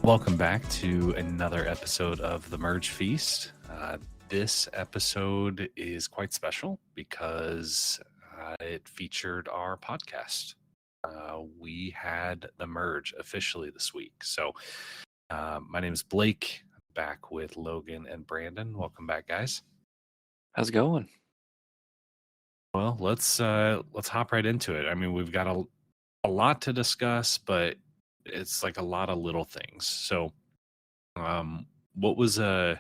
Welcome back to another episode of the Merge Feast. This episode is quite special because it featured our podcast. We had the Merge officially this week. So, my name is Blake, back with Logan and Brandon. Welcome back, guys. How's it going? Well, let's hop right into it. I mean, we've got a lot to discuss, but it's like a lot of little things. So, what was Logan?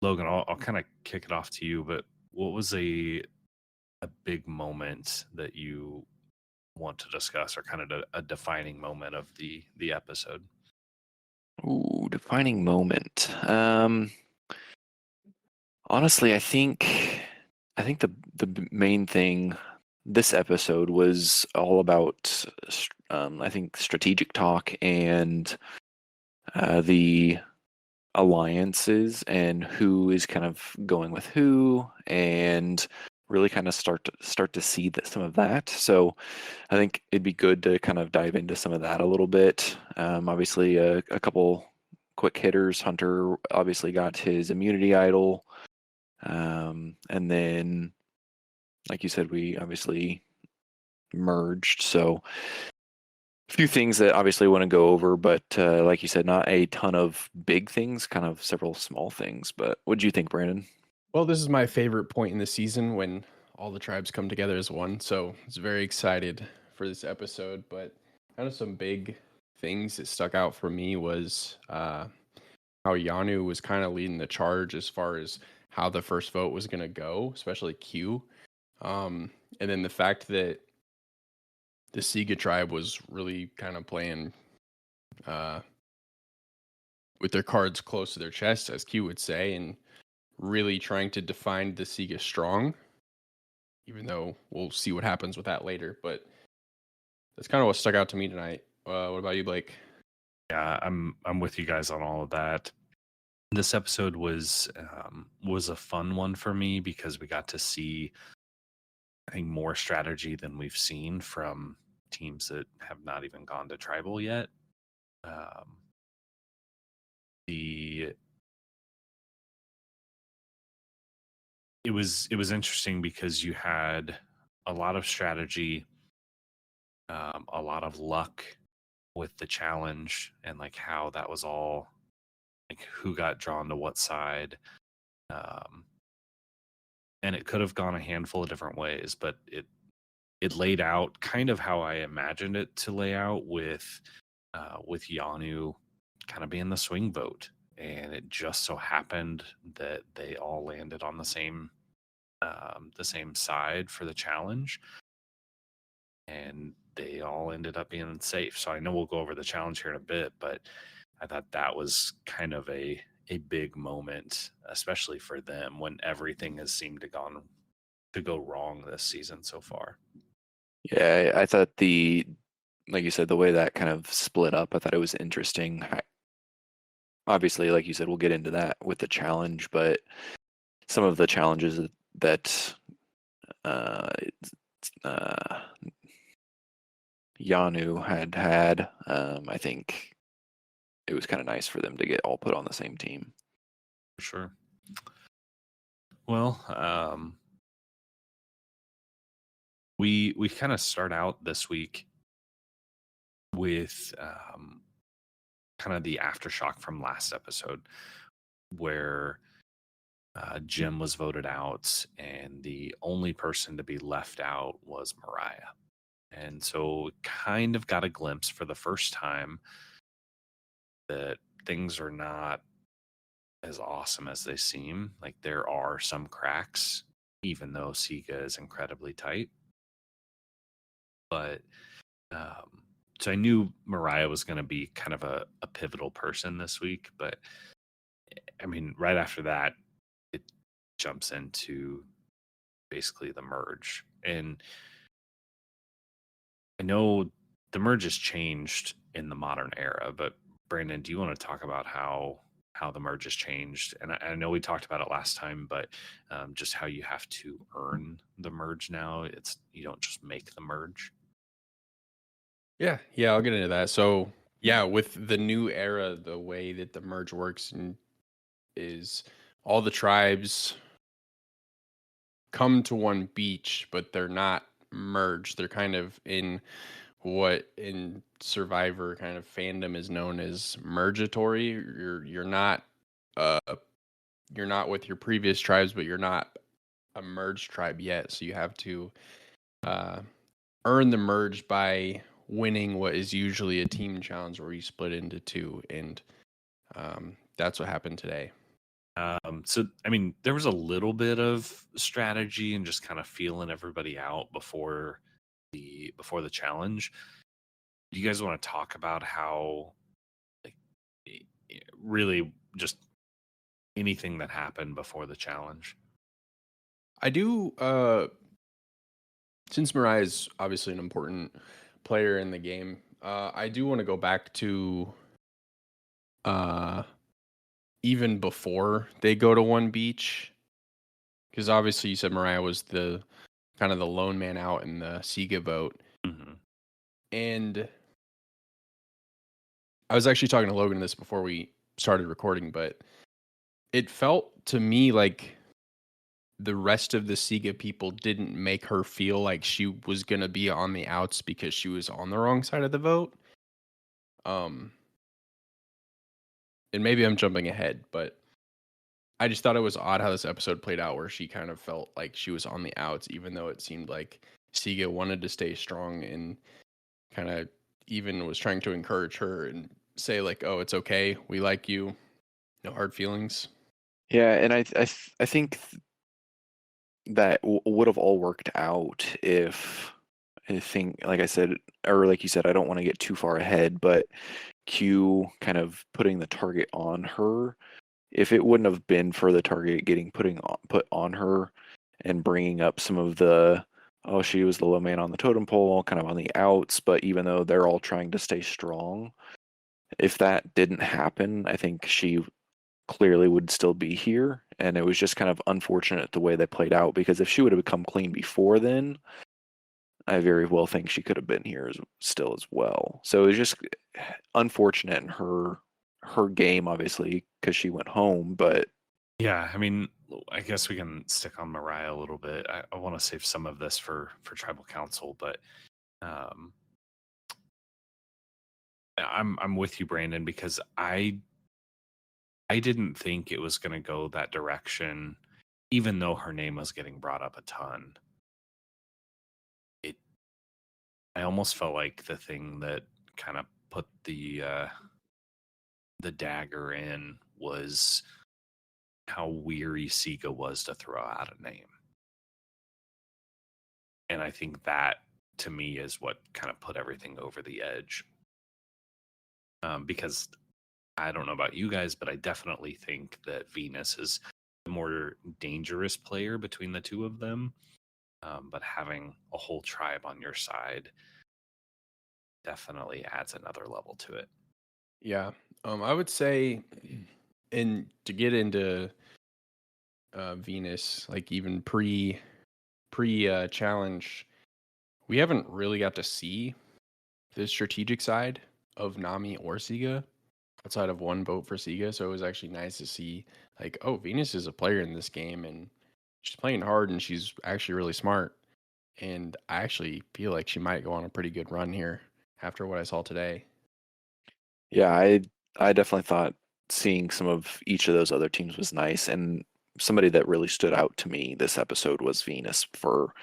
I'll kind of kick it off to you, but what was a big moment that you want to discuss, or kind of a defining moment of the episode? Ooh, defining moment. Honestly, I think the main thing this episode was all about I think strategic talk and the alliances and who is kind of going with who, and really kind of start to see some of that. So I think it'd be good to kind of dive into some of that a little bit. Obviously, a couple quick hitters. Hunter obviously got his immunity idol, and then, like you said, we obviously merged. So a few things that obviously want to go over, but like you said, not a ton of big things, kind of several small things. But what do you think, Brandon? Well, this is my favorite point in the season when all the tribes come together as one. So I was very excited for this episode. But kind of some big things that stuck out for me was how Yanu was kind of leading the charge as far as how the first vote was going to go, especially Q. And then the fact that the Siga tribe was really kind of playing with their cards close to their chest, as Q would say, and really trying to define the Siga strong, even though we'll see what happens with that later. But that's kind of what stuck out to me tonight. What about you, Blake? Yeah, I'm with you guys on all of that. This episode was a fun one for me because we got to see, I think, more strategy than we've seen from teams that have not even gone to tribal yet. The it was interesting because you had a lot of strategy, a lot of luck with the challenge, and like how that was all, like who got drawn to what side. And it could have gone a handful of different ways, but it laid out kind of how I imagined it to lay out, with Yanu kind of being the swing vote, and it just so happened that they all landed on the same side for the challenge, and they all ended up being safe. So I know we'll go over the challenge here in a bit, but I thought that was kind of a big moment, especially for them, when everything has seemed to go wrong this season so far. Yeah, I thought like you said, the way that kind of split up, I thought it was interesting. Obviously, like you said, we'll get into that with the challenge, but some of the challenges that uh, Yanu had, I think it was kind of nice for them to get all put on the same team. For sure. Well, we kind of start out this week with kind of the aftershock from last episode, where Jim was voted out, and the only person to be left out was Mariah. And so kind of got a glimpse for the first time that things are not as awesome as they seem. Like, there are some cracks, even though Siga is incredibly tight. But so I knew Mariah was going to be kind of a pivotal person this week, but I mean, right after that, it jumps into basically the merge. And I know the merge has changed in the modern era, but Brandon, do you want to talk about how the merge has changed? And I know we talked about it last time, but just how you have to earn the merge now. You don't just make the merge. Yeah, I'll get into that. So Yeah, with the new era, the way that the merge works is all the tribes come to one beach, but they're not merged. They're kind of in what in Survivor kind of fandom is known as mergatory. Uh you're not with your previous tribes, but you're not a merged tribe yet. So you have to uh earn the merge by winning what is usually a team challenge where you split into two, and that's what happened today. So I mean, there was a little bit of strategy and just kind of feeling everybody out before the challenge. Do you guys want to talk about how, like, really just anything that happened before the challenge? I do since Mariah is obviously an important player in the game, I do want to go back to uh even before they go to one beach, because obviously you said Mariah was the kind of the lone man out in the Siga vote. Hmm. And I was actually talking to Logan this before we started recording, but it felt to me like the rest of the Siga people didn't make her feel like she was going to be on the outs because she was on the wrong side of the vote. Um, and maybe I'm jumping ahead, but I just thought it was odd how this episode played out where she kind of felt like she was on the outs, even though it seemed like Siga wanted to stay strong and kind of even was trying to encourage her and say like, "Oh, it's okay. We like you. No hard feelings." Yeah, and I think that would have all worked out if I think, like I said, or like you said, I don't want to get too far ahead, but Q kind of putting the target on her. If it wouldn't have been for the target getting put on her and bringing up some of the, oh, she was the low man on the totem pole, kind of on the outs, but even though they're all trying to stay strong, if that didn't happen, I think she clearly would still be here. And it was just kind of unfortunate the way they played out, because if she would have become clean before then, I very well think she could have been here still as well. So it was just unfortunate in her game, obviously, because she went home. But Yeah, I mean, I guess we can stick on Mariah a little bit. I want to save some of this for tribal council, but um, I'm with you, Brandon, because I didn't think it was going to go that direction, even though her name was getting brought up a ton. It I almost felt like the thing that kind of put the dagger in was how weary Sika was to throw out a name. And I think that, to me, is what kind of put everything over the edge. Because I don't know about you guys, but I definitely think that Venus is the more dangerous player between the two of them. But having a whole tribe on your side definitely adds another level to it. Yeah. I would say, and to get into Venus, like even pre challenge, we haven't really got to see the strategic side of Nami or Siga outside of one vote for Siga. So it was actually nice to see like, oh, Venus is a player in this game and she's playing hard and she's actually really smart. And I actually feel like she might go on a pretty good run here after what I saw today. yeah, I definitely thought seeing some of each of those other teams was nice. And somebody that really stood out to me this episode was Venus, for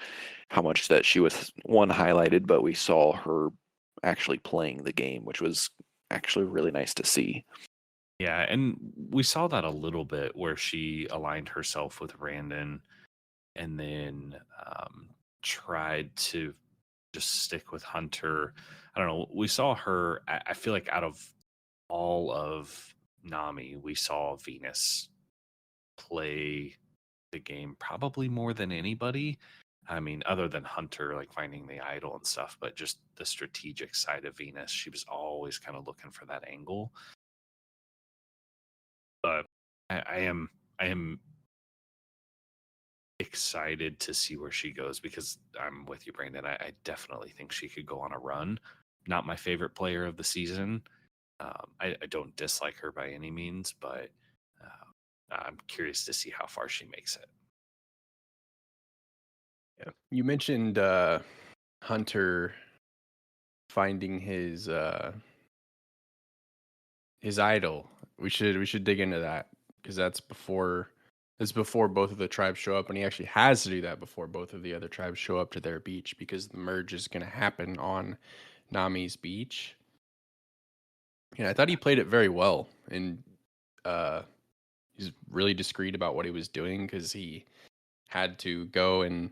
how much that she was, one, highlighted, but we saw her actually playing the game, which was actually really nice to see. Yeah, and we saw that a little bit where she aligned herself with Randon and then tried to just stick with Hunter. I don't know. We saw her, I feel like out of all of Nami, we saw Venus play the game probably more than anybody. I mean, other than Hunter, like finding the idol and stuff, but just the strategic side of Venus, she was always kind of looking for that angle. But I am excited to see where she goes, because I'm with you, Brandon. I definitely think she could go on a run. Not my favorite player of the season, I don't dislike her by any means, but I'm curious to see how far she makes it. Yeah. You mentioned Hunter finding his idol. We should dig into that because that's before both of the tribes show up, and he actually has to do that before both of the other tribes show up to their beach because the merge is going to happen on Nami's beach. And I thought he played it very well, and uh, he's really discreet about what he was doing because he had to go and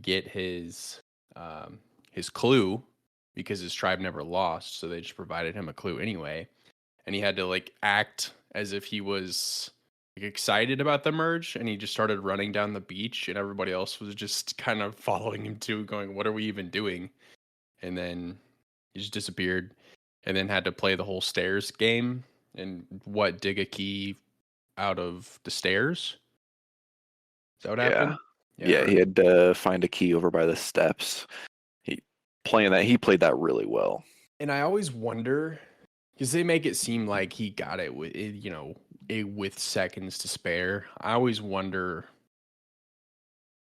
get his clue because his tribe never lost, so they just provided him a clue anyway, and he had to like act as if he was like, excited about the merge, and he just started running down the beach, and everybody else was just kind of following him too, going, "What are we even doing?" And then he just disappeared, and then had to play the whole stairs game and dig a key out of the stairs. Is that what happened? Yeah, he had to find a key over by the steps. He played that really well. And I always wonder because they make it seem like he got it with with seconds to spare. I always wonder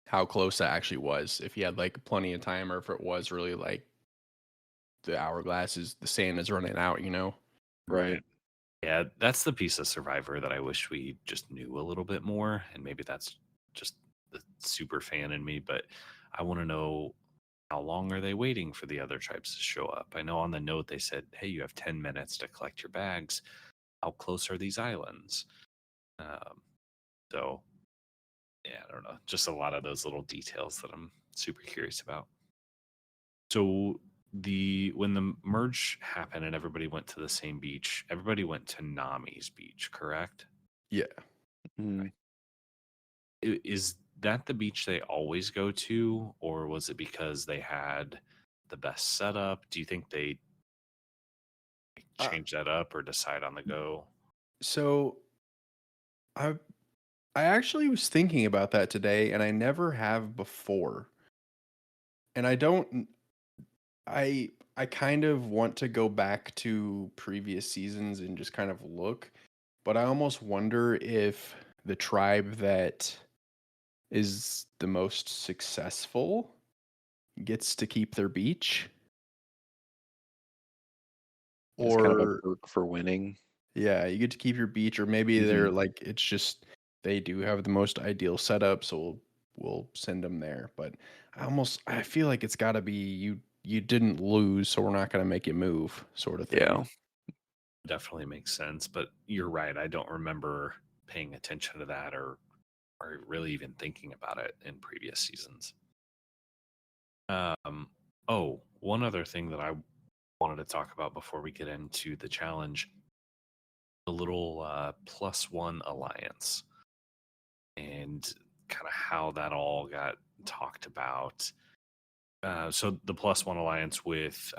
how close that actually was. If he had like plenty of time, or if it was really like the sand is running out. Right. Yeah, that's the piece of Survivor that I wish we just knew a little bit more, and maybe that's just the super fan in me, but I want to know how long are they waiting for the other tribes to show up? I know on the note they said, "Hey, you have 10 minutes to collect your bags." How close are these islands? Um, so yeah, I don't know. Just a lot of those little details that I'm super curious about. So when the merge happened and everybody went to the same beach, everybody went to Nami's beach, correct? Yeah. Mm. Is that the beach they always go to, or was it because they had the best setup? Do you think they change that up or decide on the go? So I I actually was thinking about that today, and I never have before. And I don't. I kind of want to go back to previous seasons and just kind of look, but I almost wonder if the tribe that is the most successful gets to keep their beach, It's kind of a or perk for winning. yeah, you get to keep your beach, or maybe they're Mhm. like it's just they do have the most ideal setup, so we'll send them there. But I feel like it's got to be you didn't lose, so we're not going to make you move, sort of thing. Yeah. Definitely makes sense, but you're right. I don't remember paying attention to that or really even thinking about it in previous seasons. One other thing that I wanted to talk about before we get into the challenge, the little +1 alliance and kind of how that all got talked about. So the +1 alliance with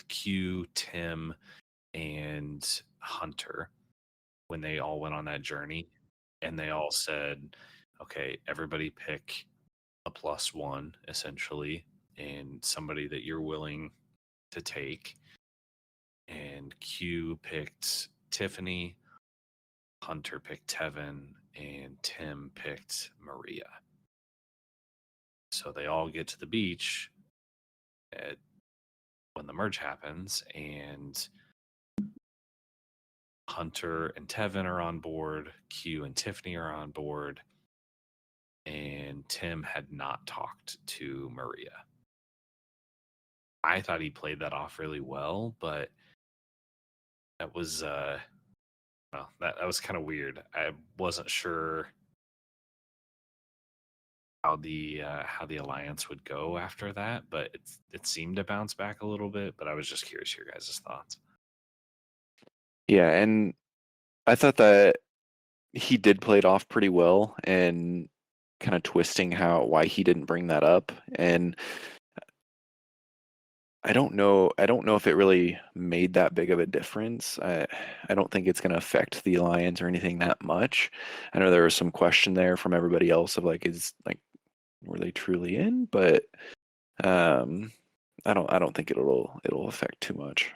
Q, Tim, and Hunter, when they all went on that journey, and they all said, "Okay, everybody pick a +1 essentially, and somebody that you're willing to take." And Q picked Tiffany, Hunter picked Tevin, and Tim picked Maria. So they all get to the beach when the merge happens, and Hunter and Tevin are on board, Q and Tiffany are on board, and Tim had not talked to Maria. I thought he played that off really well, but that was well, that was kind of weird. I wasn't sure how the alliance would go after that, but it seemed to bounce back a little bit. But I was just curious your guys' thoughts. Yeah, and I thought that he did play it off pretty well and kind of twisting why he didn't bring that up. And I don't know if it really made that big of a difference. I don't think it's going to affect the alliance or anything that much. I know there was some question there from everybody else of like, were they truly in? But I don't think it'll affect too much.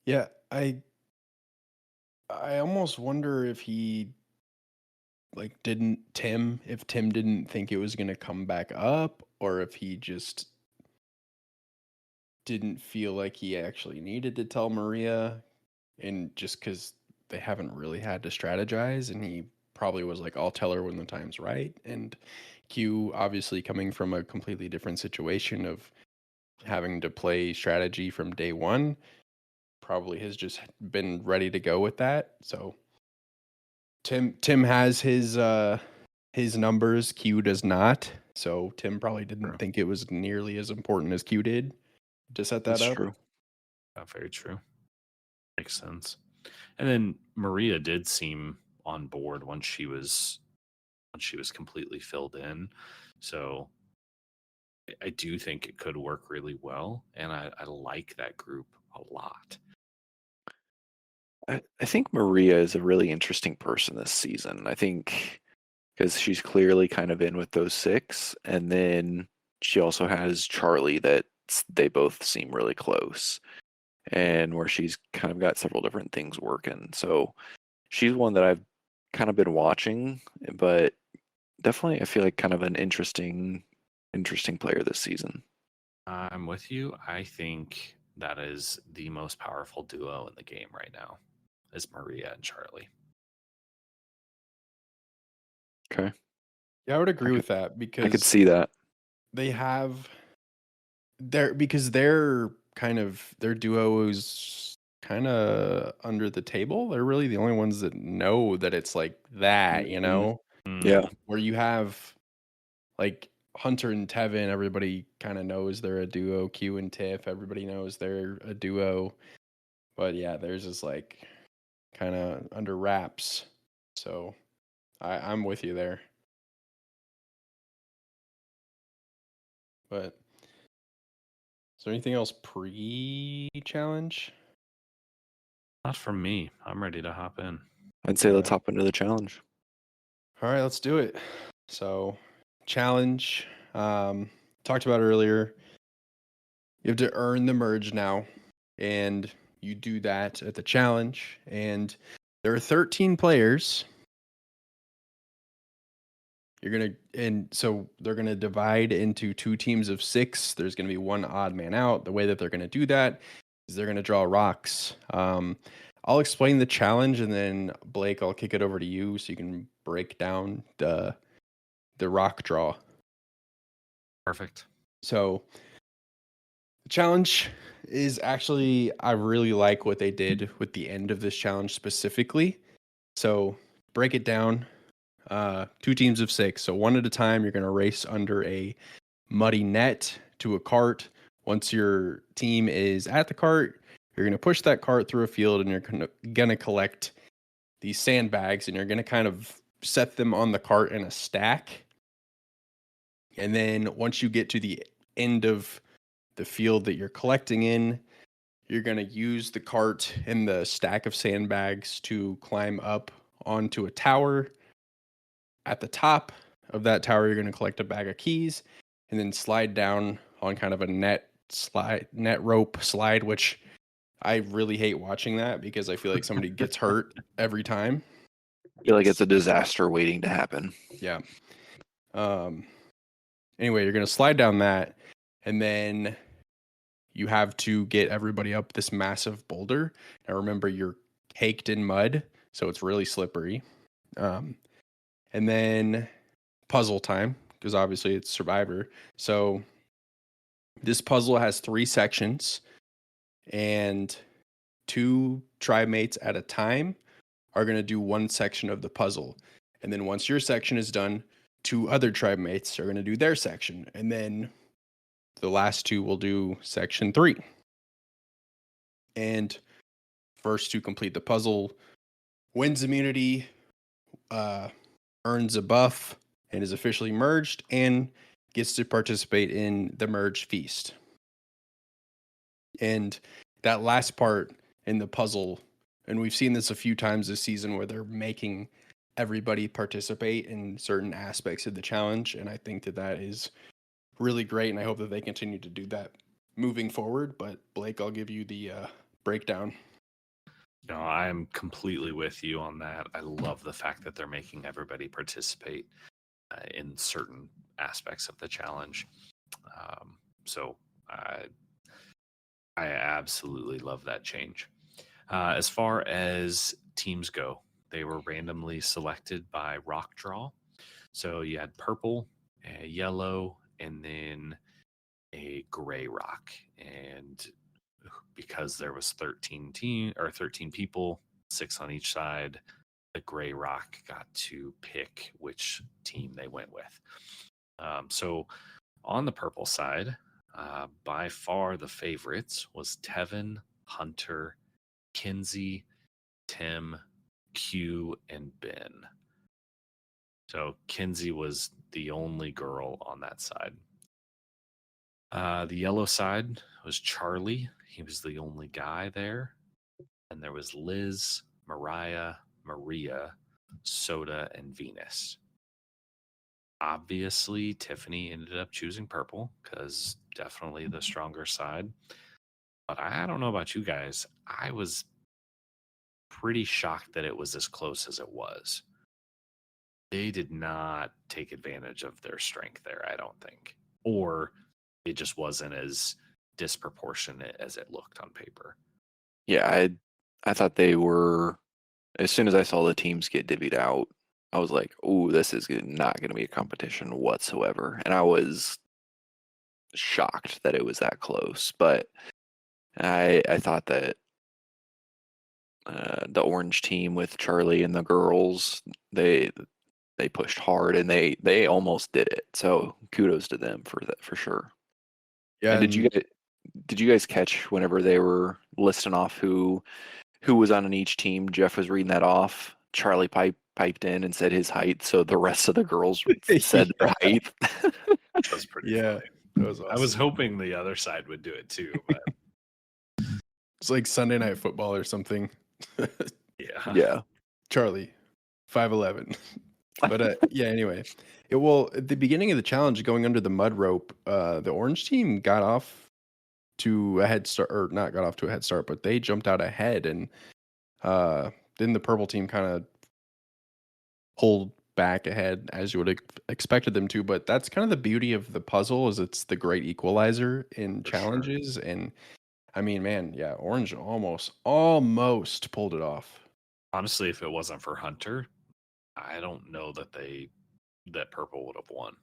Yeah, I I almost wonder if he like didn't Tim if Tim didn't think it was gonna come back up, or if he just didn't feel like he actually needed to tell Maria, and just because they haven't really had to strategize, and he probably was like, I'll tell her when the time's right. And Q, obviously coming from a completely different situation of having to play strategy from day one, probably has just been ready to go with that. So Tim has his numbers, Q does not. So Tim probably didn't True. think it was nearly as important as Q did to set that That's up. true. Very true. Makes sense. And then Maria did seem on board when she was completely filled in. So I do think it could work really well, and I like that group a lot. I think Maria is a really interesting person this season. I think because she's clearly kind of in with those six, and then she also has Charlie that they both seem really close, and where she's kind of got several different things working. So she's one that I've kind of been watching, but definitely I feel like kind of an interesting player this season. I'm with you. I think that is the most powerful duo in the game right now, is Maria and Charlie. Okay, Yeah, I would I agree could with that I could because see that. they have their kind of their duo is kind of under the table. They're really the only ones that know that it's like that, Mhm. Mm, Yeah, where you have like Hunter and Tevin, everybody kind of knows they're a duo. Q and Tiff, everybody knows they're a duo. But yeah, theirs is like kind of under wraps. So I'm with you there. But is there anything else pre-challenge? not from me. I'm ready to hop in. I'd say All let's right. hop into the challenge. All right, let's do it. So, challenge. Talked about earlier. You have to earn the merge now, and you do that at the challenge. And there are 13 players. And so they're gonna divide into two teams of six. There's gonna be one odd man out. The way that they're gonna do that is they're gonna draw rocks. I'll explain the challenge, and then Blake, I'll kick it over to you so you can break down the rock draw. Perfect. So the challenge is actually, I really like what they did with the end of this challenge specifically. So break it down. Two teams of six. So one at a time, you're going to race under a muddy net to a cart. Once your team is at the cart, you're going to push that cart through a field, and you're going to collect these sandbags, and you're going to kind of set them on the cart in a stack. And then once you get to the end of the field that you're collecting in, you're going to use the cart and the stack of sandbags to climb up onto a tower. At the top of that tower, you're going to collect a bag of keys and then slide down on kind of a net rope slide, which I really hate watching that because I feel like somebody gets hurt every time. I feel like it's a disaster waiting to happen. Yeah. Anyway, you're going to slide down that, and then you have to get everybody up this massive boulder. Now remember, you're caked in mud, so it's really slippery. And then puzzle time, because obviously it's Survivor. So this puzzle has 3 sections, and 2 tribe mates at a time are going to do one section of the puzzle. And then once your section is done, 2 other tribe mates are going to do their section. And then the last 2 will do section 3. And first to complete the puzzle wins immunity, earns a buff, and is officially merged, and gets to participate in the merge feast. And that last part in the puzzle, and we've seen this a few times this season where they're making everybody participate in certain aspects of the challenge, and I think that that is really great, and I hope that they continue to do that moving forward. But Blake, I'll give you the breakdown. No, I am completely with you on that. I love the fact that they're making everybody participate in certain aspects of the challenge. So I absolutely love that change. As far as teams go, they were randomly selected by rock draw. So you had purple, yellow, and then a gray rock. And because there was 13 people, 6 on each side, the gray rock got to pick which team they went with. So on the purple side, by far the favorites was Tevin, Hunter, Kinsey, Tim, Q, and Ben. So Kinsey was the only girl on that side. The yellow side was Charlie. He was the only guy there. And there was Liz, Mariah, Maria, Soda, and Venus. Obviously, Tiffany ended up choosing purple because definitely the stronger side. But I don't know about you guys. I was pretty shocked that it was as close as it was. They did not take advantage of their strength there, I don't think. Or it just wasn't as disproportionate as it looked on paper. Yeah, I thought they were. As soon as I saw the teams get divvied out, I was like, "Oh, this is not going to be a competition whatsoever." And I was shocked that it was that close. But I thought that the orange team with Charlie and the girls, they pushed hard and they almost did it. So kudos to them for that for sure. Yeah, And did you guys catch whenever they were listing off who was on each team? Jeff was reading that off. Charlie piped in and said his height, so the rest of the girls said their height. That was pretty yeah, funny. that was awesome. I was hoping the other side would do it too, but It's like Sunday Night Football or something. yeah. Yeah. Charlie, 5'11". But yeah, anyway. Well, at the beginning of the challenge, going under the mud rope, the orange team got off to a head start, or not got off to a head start, but they jumped out ahead, and then the purple team kind of pulled back ahead as you would have expected them to. But that's kind of the beauty of the puzzle, is it's the great equalizer in For sure. challenges. And I mean, man, yeah, orange almost pulled it off. Honestly, if it wasn't for Hunter, I don't know that purple would have won.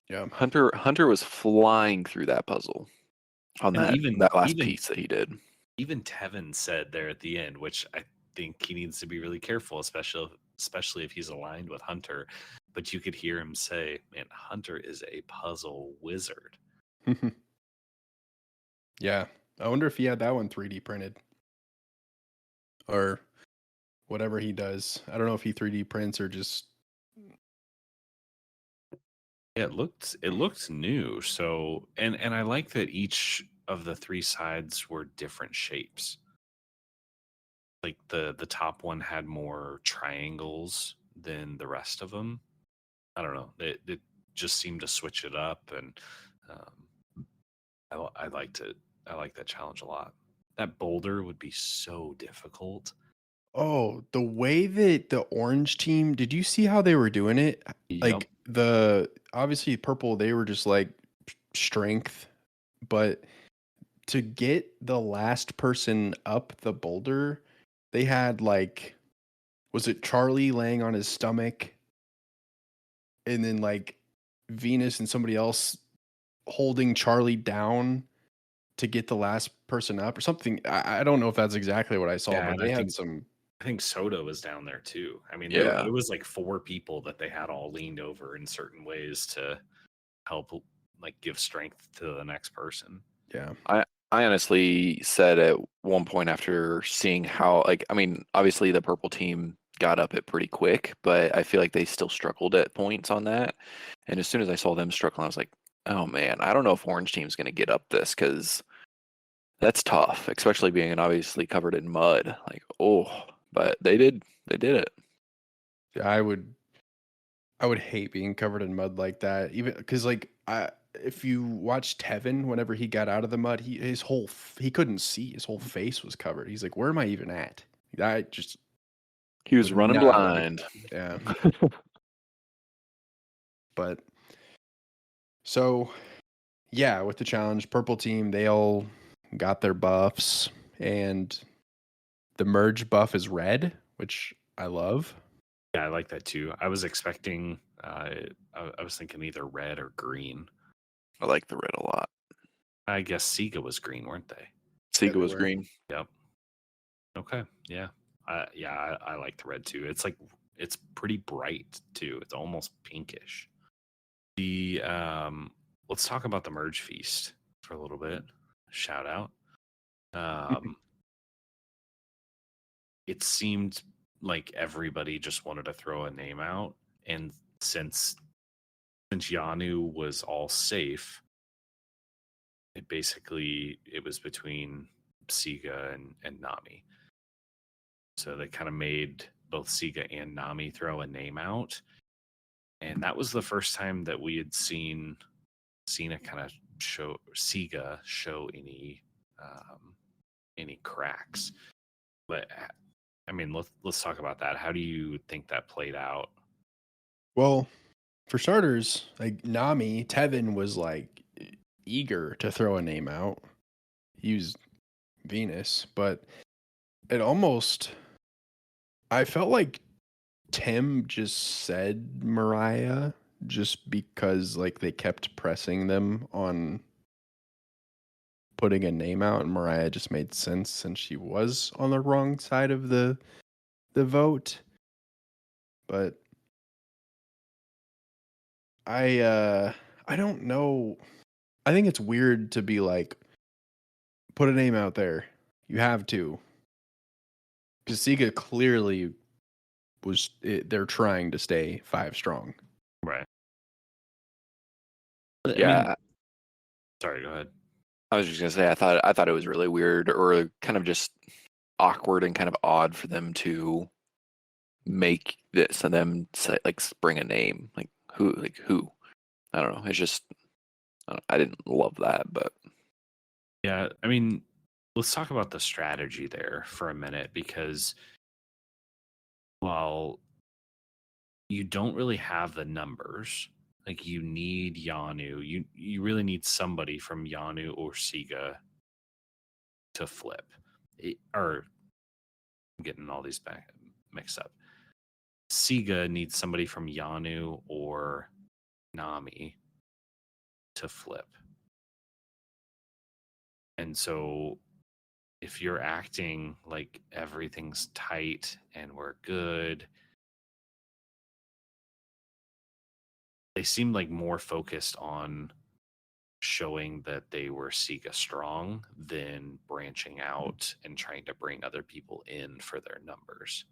Yeah. Hunter was flying through that puzzle on And that last piece that he did. Even Tevin said there at the end, which I think he needs to be really careful, especially if he's aligned with Hunter. But you could hear him say, "Man, Hunter is a puzzle wizard." Yeah. I wonder if he had that one 3D printed or whatever he does. I don't know if he 3D prints or just. Yeah, it looked new. So and I like that each of the 3 sides were different shapes. Like the top one had more triangles than the rest of them. I don't know. It just seemed to switch it up, and I liked it. I like that challenge a lot. That boulder would be so difficult. Oh, the way that the orange team, did you see how they were doing it? Yup. Like obviously purple, they were just like strength, but to get the last person up the boulder, they had like, was it Charlie laying on his stomach? And then like Venus and somebody else holding Charlie down to get the last person up or something. I don't know if that's exactly what I saw, Yeah, but and they had some. I think Soda was down there too. I mean, Yeah. it was like 4 people that they had all leaned over in certain ways to help like give strength to the next person. Yeah. I honestly said at one point after seeing how, like, I mean, obviously the purple team got up it pretty quick, but I feel like they still struggled at points on that. And as soon as I saw them struggling, I was like, oh man, I don't know if orange team's going to get up this, because that's tough, especially being obviously covered in mud. Like, oh, but they did it. I would hate being covered in mud like that, even because like if you watch Tevin, whenever he got out of the mud, he couldn't see. His whole face was covered. He's like, "Where am I even at?" I just He was would running not blind. yeah. But so yeah, with the challenge, purple team, they all got their buffs, and the merge buff is red, which I love. Yeah, I like that too. I was expecting, I was thinking either red or green. I like the red a lot. I guess Sega was green, weren't they? Sega they was were. green. Yep. Okay. Yeah. I like the red too. It's pretty bright too. It's almost pinkish. The let's talk about the merge feast for a little bit. Shout out. It seemed like everybody just wanted to throw a name out, and since Yanu was all safe, it was between Sega and Nami. So they kind of made both Sega and Nami throw a name out, and that was the first time that we had seen Cena kind of show Sega show any cracks. But I mean, let's talk about that. How do you think that played out? Well, for starters, like Nami, Tevin was like eager to throw a name out. He used Venus, but it almost I felt like Tim just said Mariah just because like they kept pressing them on putting a name out, and Mariah just made sense since she was on the wrong side of the vote. But I don't know. I think it's weird to be like put a name out there. You have to. Because Sega clearly they're trying to stay 5 strong. Right. Yeah, Sorry, go ahead. I was just gonna say I thought it was really weird or kind of just awkward and kind of odd for them to make this and them say like spring a name like who I don't know. It's just I didn't love that, but Yeah, I mean, let's talk about the strategy there for a minute, because while you don't really have the numbers, like you need Yanu, you really need somebody from Yanu or Sega to flip. Or I'm getting all these back mixed up. Sega needs somebody from Yanu or Nami to flip. And so if you're acting like everything's tight and we're good, they seemed like more focused on showing that they were Sega strong than branching out and trying to bring other people in for their numbers.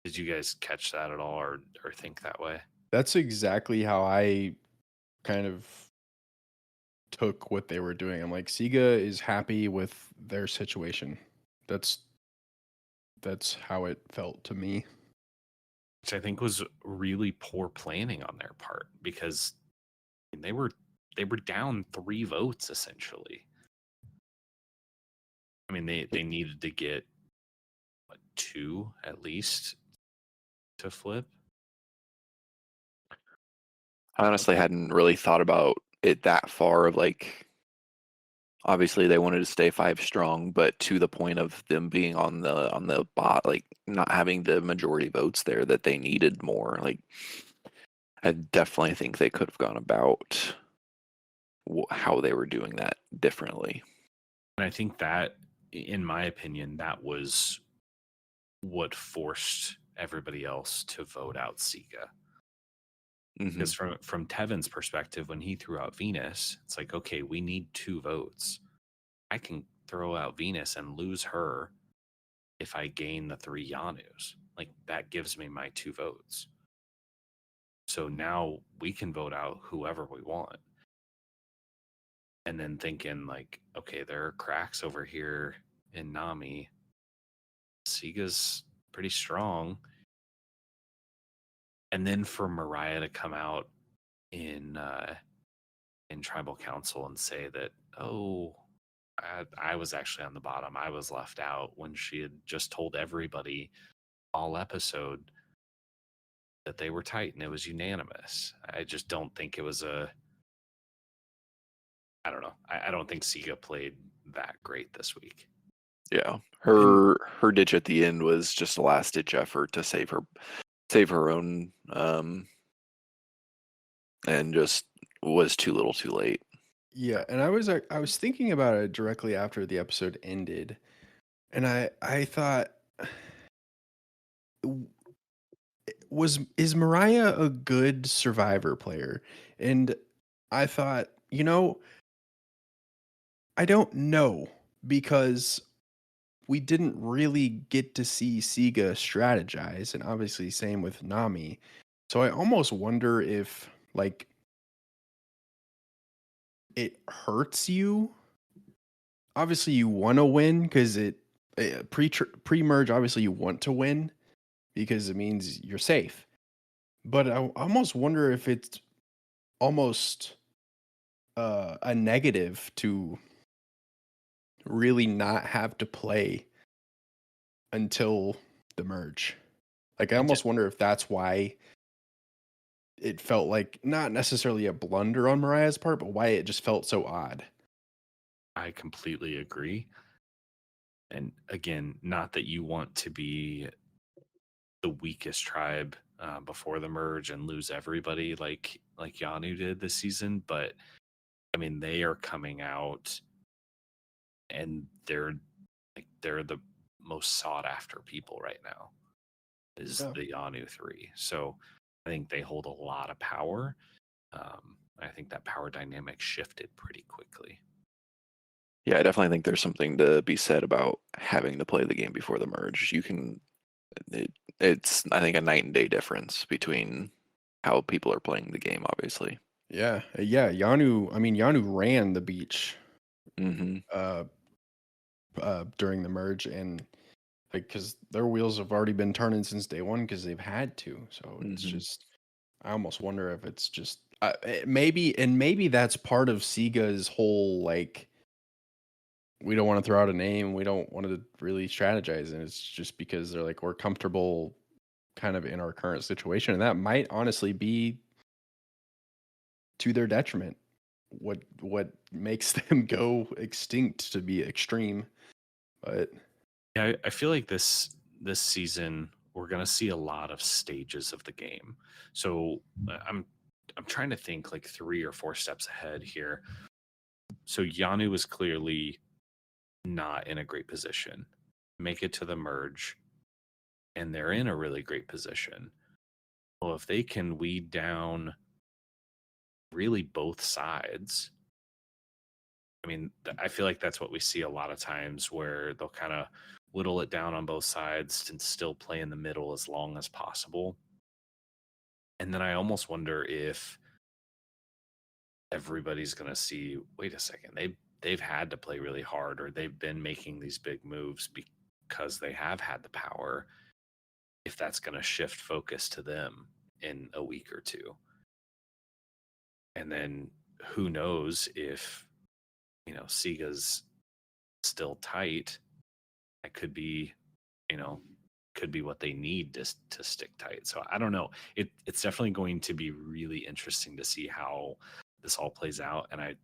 Did you guys catch that at all, or think that way? That's exactly how I kind of took what they were doing. I'm like, Sega is happy with their situation. That's how it felt to me. Which I think was really poor planning on their part, because they were down 3 votes essentially. I mean, they needed to get 2 at least to flip. I honestly hadn't really thought about it that far of like obviously they wanted to stay 5 strong, but to the point of them being on the bot, like not having the majority votes there that they needed more. Like I definitely think they could have gone about how they were doing that differently. And I think that, in my opinion, that was what forced everybody else to vote out Sega. Because from Tevin's perspective, when he threw out Venus, it's like, okay, we need 2 votes. I can throw out Venus and lose her if I gain the 3 Yanus. Like, that gives me my 2 votes. So now we can vote out whoever we want. And then thinking like, okay, there are cracks over here in Nami. Sega's pretty strong. And then for Mariah to come out in tribal council and say that, oh, I was actually on the bottom. I was left out, when she had just told everybody all episode that they were tight and it was unanimous. I just don't think it was I don't know. I don't think Siga played that great this week. Yeah, her ditch at the end was just a last ditch effort to save her own, and just was too little, too late. Yeah, and I was thinking about it directly after the episode ended, and I thought, is Mariah a good Survivor player? And I thought, I don't know, because we didn't really get to see Siga strategize, and obviously same with Nami. So I almost wonder if, like, it hurts you. Obviously you want to win, because pre-merge, obviously you want to win because it means you're safe. But I almost wonder if it's almost a negative to really not have to play until the merge. Like, I almost wonder if that's why it felt like not necessarily a blunder on Mariah's part, but why it just felt so odd. I completely agree. And again, not that you want to be the weakest tribe before the merge and lose everybody like Yanu did this season, but I mean, they are coming out and they're the most sought after people right now, is Yeah. the Yanu 3. So I think they hold a lot of power. I think that power dynamic shifted pretty quickly. Yeah, I definitely think there's something to be said about having to play the game before the merge. It's I think a night and day difference between how people are playing the game, obviously. Yeah. Yeah. Yanu ran the beach Mm-hmm. during the merge, and like, because their wheels have already been turning since day one because they've had to. So it's Mhm. just, I almost wonder if it's just maybe that's part of Siga's whole, like, we don't want to throw out a name, we don't want to really strategize, and it's just because they're like, we're comfortable kind of in our current situation, and that might honestly be to their detriment. What makes them go extinct to be extreme, but Yeah, I feel like this season we're gonna see a lot of stages of the game. So I'm trying to think like 3 or 4 steps ahead here. So Yanu is clearly not in a great position. Make it to the merge, and they're in a really great position. Well, if they can weed down really both sides, I mean, I feel like that's what we see a lot of times, where they'll kind of whittle it down on both sides and still play in the middle as long as possible. And then I almost wonder if everybody's going to see, wait a second, they've had to play really hard, or they've been making these big moves because they have had the power, if that's going to shift focus to them in a week or two. And then who knows if, Siga's still tight. That could be, could be what they need to stick tight. So I don't know. It's definitely going to be really interesting to see how this all plays out. And I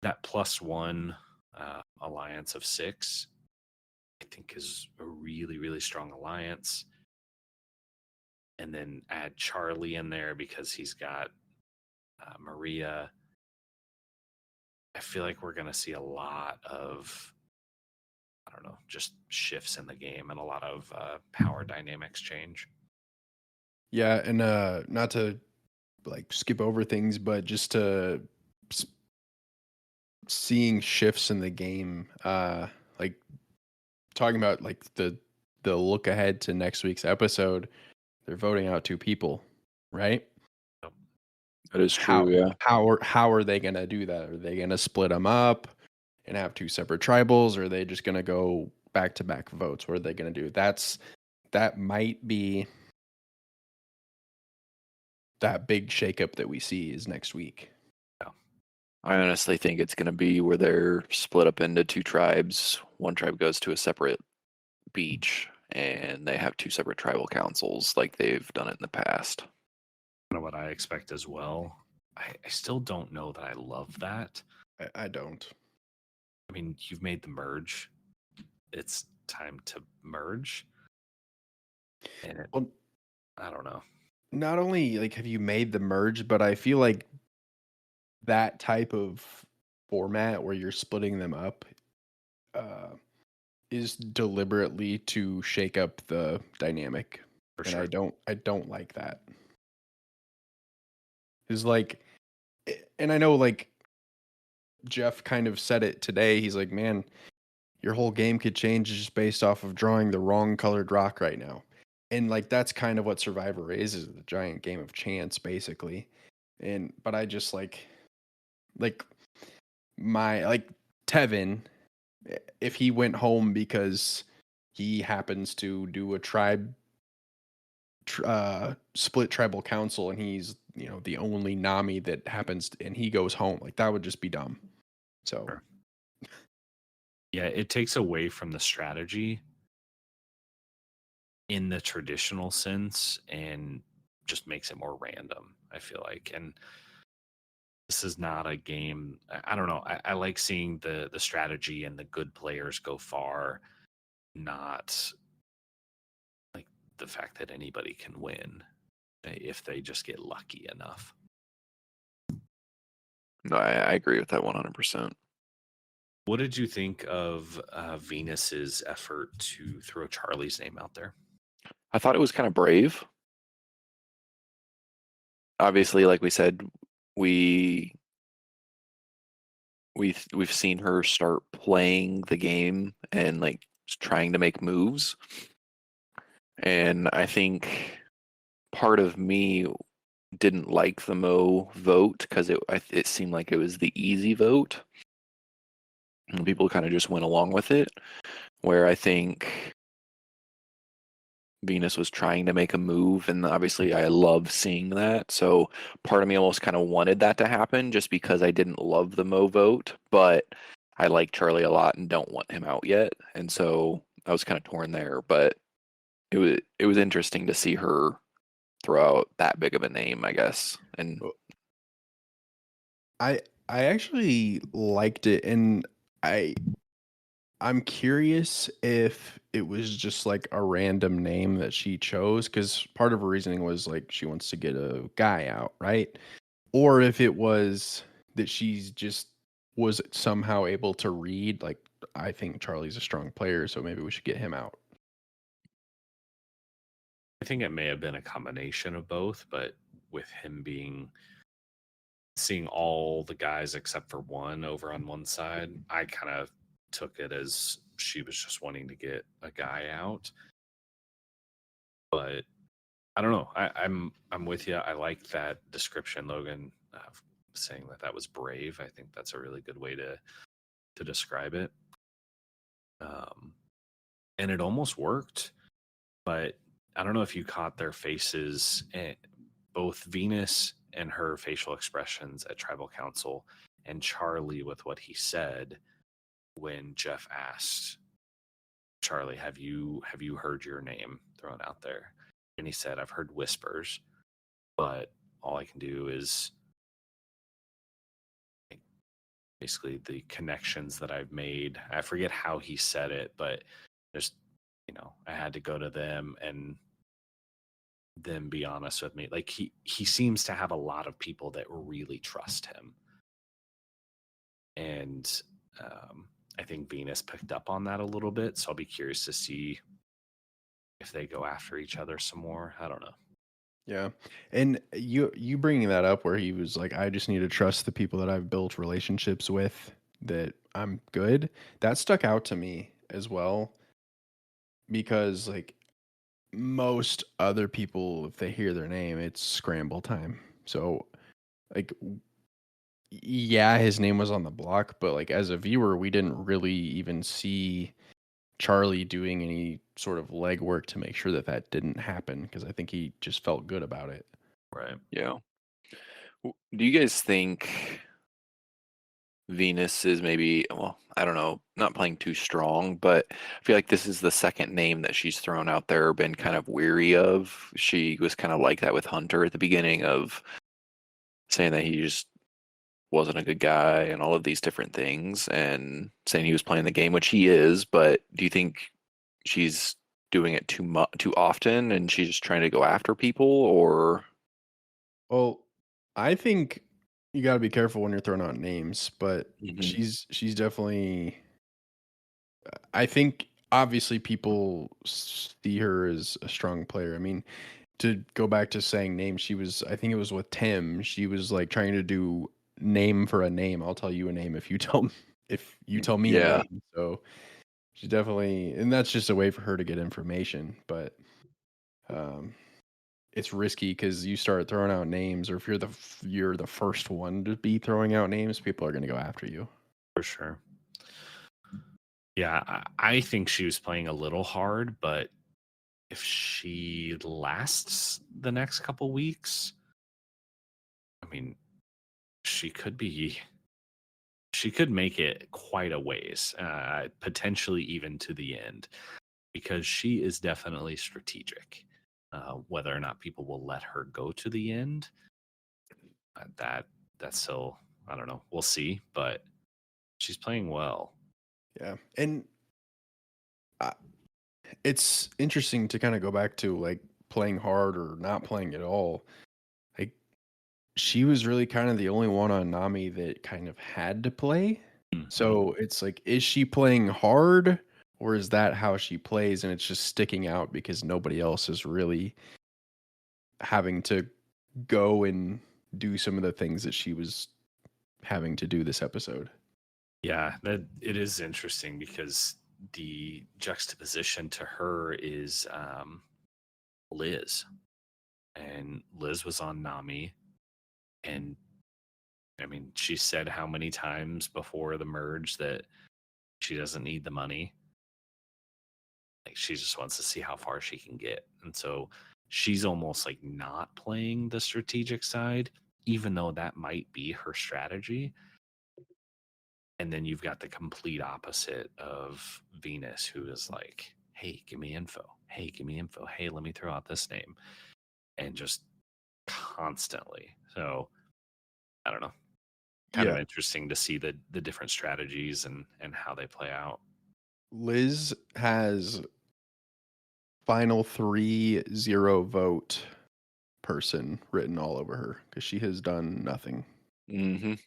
that +1 alliance of 6, I think, is a really, really strong alliance. And then add Charlie in there because he's got Maria. I feel like we're going to see a lot of, I don't know, just shifts in the game and a lot of power dynamics change. yeah, and not to like skip over things, but just to seeing shifts in the game, like talking about like the look ahead to next week's episode, they're voting out 2 people, right? That is true. Yeah. How are they gonna do that? Are they gonna split them up and have 2 separate tribals, or are they just gonna go back to back votes? What are they gonna do? That might be that big shakeup that we see is next week. I honestly think it's going to be where they're split up into two tribes. One tribe goes to a separate beach, and they have two separate tribal councils like they've done it in the past. Kind of what I expect as well. I still don't know that I love that. I don't. I mean, you've made the merge. It's time to merge. And Well, I don't know. not only like have you made the merge, but I feel like that type of format where you're splitting them up is deliberately to shake up the dynamic. For And sure. I don't like that. Is like, and I know like Jeff kind of said it today. He's like, man, your whole game could change just based off of drawing the wrong colored rock right now. And like that's kind of what Survivor is a giant game of chance, basically. And but I just like my like Tevin, if he went home because he happens to do a split tribal council and he's the only Nami that happens and he goes home, like that would just be dumb. So Sure. Yeah, it takes away from the strategy in the traditional sense and just makes it more random, I feel like. And this is not a game. I don't know. I like seeing the strategy and the good players go far, not like the fact that anybody can win if they just get lucky enough. No, I agree with that 100%. What did you think of Venus's effort to throw Charlie's name out there? I thought it was kind of brave. Obviously, like we said, we've seen her start playing the game and like trying to make moves. And I think part of me didn't like the Mo vote because it seemed like it was the easy vote. And people kind of just went along with it. Where I think Venus was trying to make a move, and obviously I love seeing that. So part of me almost kind of wanted that to happen just because I didn't love the Mo vote, but I like Charlie a lot and don't want him out yet. And so I was kind of torn there, but it was interesting to see her throw out that big of a name, I guess. And I actually liked it, and I'm curious if it was just like a random name that she chose, because part of her reasoning was like she wants to get a guy out, right? Or if it was that she's just was somehow able to read, like, I think Charlie's a strong player, so maybe we should get him out. I think it may have been a combination of both, but with him seeing all the guys except for one over on one side, I kind of took it as she was just wanting to get a guy out. But I don't know. I'm with you. I like that description, Logan, saying that was brave. I think that's a really good way to describe it. And it almost worked, but I don't know if you caught their faces, both Venus and her facial expressions at Tribal Council, and Charlie with what he said when Jeff asked Charlie, "Have you heard your name thrown out there?" And he said, "I've heard whispers, but all I can do is basically the connections that I've made." I forget how he said it, but there's, I had to go to them and them be honest with me. Like he seems to have a lot of people that really trust him. And I think Venus picked up on that a little bit. So I'll be curious to see if they go after each other some more. I don't know. Yeah. And you bringing that up where he was like, I just need to trust the people that I've built relationships with, that I'm good. That stuck out to me as well, because like most other people, if they hear their name, it's scramble time. So like, yeah, his name was on the block, but like as a viewer, we didn't really even see Charlie doing any sort of legwork to make sure that that didn't happen, because I think he just felt good about it. Right. Yeah. Do you guys think Venus is maybe, well, I don't know, not playing too strong, but I feel like this is the second name that she's thrown out there, been kind of weary of. She was kind of like that with Hunter at the beginning of saying that he just wasn't a good guy and all of these different things and saying he was playing the game, which he is, but do you think she's doing it too often and she's just trying to go after people or Well, I think you got to be careful when you're throwing out names, but Mhm. she's definitely. I think obviously people see her as a strong player. I mean, to go back to saying names, she was. I think it was with Tim. She was like trying to do name for a name. I'll tell you a name if you tell me a Yeah. name. So she's definitely, and that's just a way for her to get information. But um, it's risky because you start throwing out names, or if you're the first one to be throwing out names, people are going to go after you. For sure. Yeah, I think she was playing a little hard, but if she lasts the next couple weeks, I mean, she could be she could make it quite a ways, potentially even to the end, because she is definitely strategic. Whether or not people will let her go to the end, that's still, I don't know. We'll see, but she's playing well. Yeah, and uh, it's interesting to kind of go back to like playing hard or not playing at all. Like she was really kind of the only one on Nami that kind of had to play. Mhm. So it's like, is she playing hard or is that how she plays? And it's just sticking out because nobody else is really having to go and do some of the things that she was having to do this episode. Yeah, that it is interesting because the juxtaposition to her is Liz, and Liz was on Nami, and I mean, she said how many times before the merge that she doesn't need the money. Like she just wants to see how far she can get. And so she's almost like not playing the strategic side, even though that might be her strategy. And then you've got the complete opposite of Venus, who is like, hey, give me info. Hey, give me info. Hey, let me throw out this name. And just constantly. So I don't know. Kind of Yeah. interesting to see the different strategies and how they play out. Liz has final 3-0 vote person written all over her because she has done nothing. Mhm.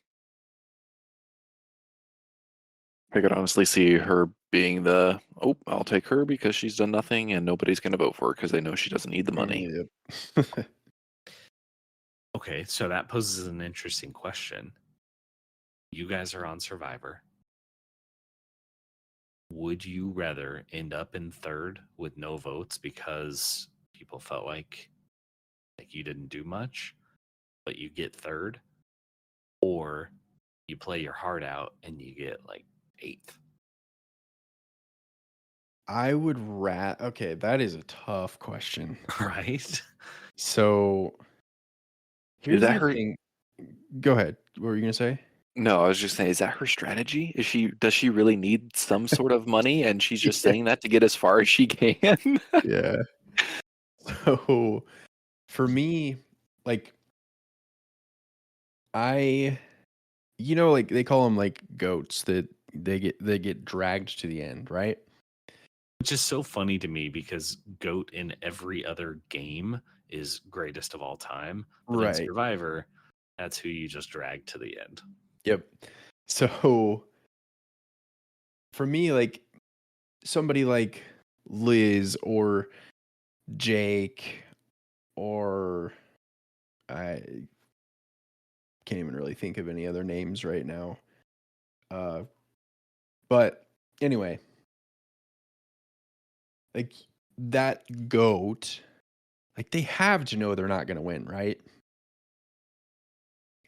I could honestly see her being the, oh, I'll take her because she's done nothing and nobody's going to vote for her because they know she doesn't need the money. Yep. Okay, so that poses an interesting question. You guys are on Survivor. Would you rather end up in third with no votes because people felt like you didn't do much, but you get third, or you play your heart out and you get like eighth? I would okay, that is a tough question. Right? So Is here's that the her? thing. Go ahead. What were you gonna say? No, I was just saying, is that her strategy? Does she really need some sort of money and she's just Yeah. saying that to get as far as she can? Yeah. So for me, like I like they call them like goats that they get dragged to the end, right? Which is so funny to me because GOAT in every other game is greatest of all time. But in Right. Survivor, that's who you just drag to the end. Yep. So for me, like somebody like Liz or Jake or I can't even really think of any other names right now. Uh, but anyway, like that goat, like they have to know they're not going to win, right?